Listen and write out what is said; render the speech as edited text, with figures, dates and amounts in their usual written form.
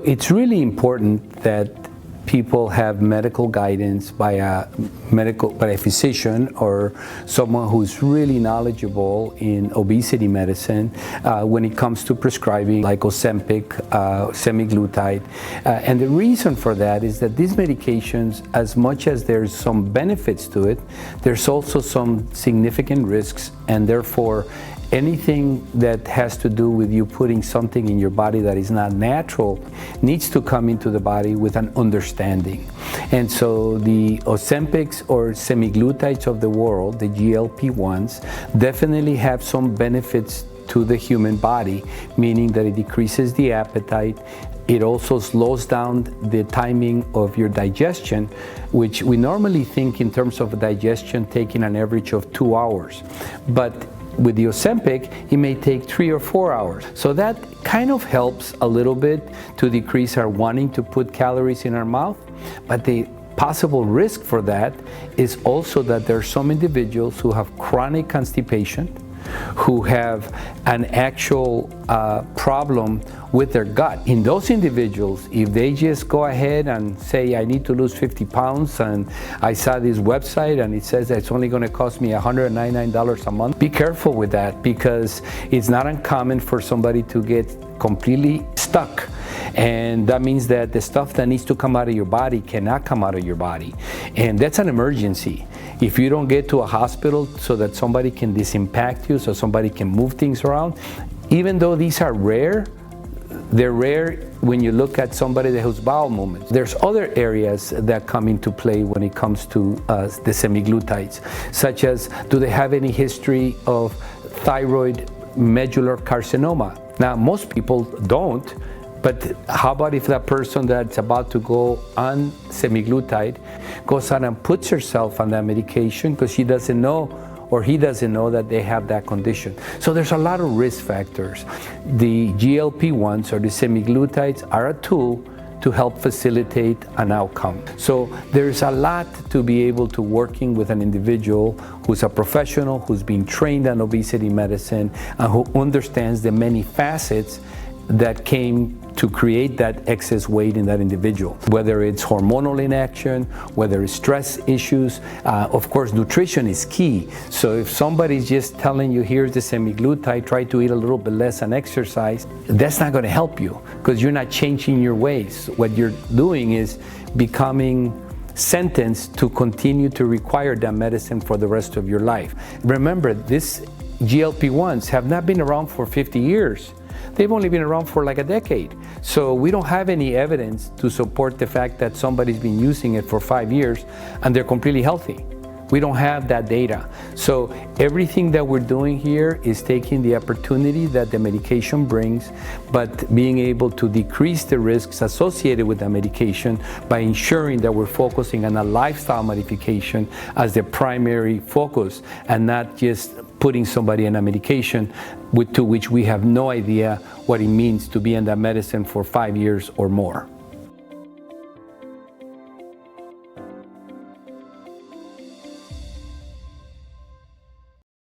it's really important that people have medical guidance by a physician or someone who's really knowledgeable in obesity medicine when it comes to prescribing like Ozempic, semaglutide. And the reason for that is that these medications, as much as there's some benefits to it, there's also some significant risks, and therefore anything that has to do with you putting something in your body that is not natural needs to come into the body with an understanding. And so the Ozempics or semaglutides of the world, the GLP1's, definitely have some benefits to the human body, meaning that it decreases the appetite. It also slows down the timing of your digestion, which we normally think in terms of digestion taking an average of 2 hours. But with the Ozempic, it may take 3 or 4 hours. So that kind of helps a little bit to decrease our wanting to put calories in our mouth. But the possible risk for that is also that there are some individuals who have chronic constipation, who have an actual problem with their gut. In those individuals, if they just go ahead and say, I need to lose 50 pounds, and I saw this website and it says that it's only going to cost me $199 a month, be careful with that, because it's not uncommon for somebody to get completely stuck. And that means that the stuff that needs to come out of your body cannot come out of your body. And that's an emergency. If you don't get to a hospital so that somebody can disimpact you, so somebody can move things around, even though these are rare, they're rare when you look at somebody that has bowel movements. There's other areas that come into play when it comes to the semaglutides, such as, do they have any history of thyroid medullary carcinoma? Now, most people don't, but how about if that person that's about to go on semaglutide goes out and puts herself on that medication because she doesn't know, or he doesn't know, that they have that condition. So there's a lot of risk factors. The GLP1s or the semaglutides are a tool to help facilitate an outcome. So there's a lot to be able to working with an individual who's a professional, who's been trained on obesity medicine, and who understands the many facets that came to create that excess weight in that individual, whether it's hormonal inaction, whether it's stress issues. Of course, nutrition is key. So if somebody's just telling you, here's the semaglutide, try to eat a little bit less and exercise, that's not going to help you, because you're not changing your ways. What you're doing is becoming sentenced to continue to require that medicine for the rest of your life. Remember, these GLP1s have not been around for 50 years. They've only been around for like a decade. So we don't have any evidence to support the fact that somebody's been using it for 5 years and they're completely healthy. We don't have that data. So everything that we're doing here is taking the opportunity that the medication brings, but being able to decrease the risks associated with the medication by ensuring that we're focusing on a lifestyle modification as the primary focus, and not just putting somebody on a medication to which we have no idea what it means to be on that medicine for 5 years or more.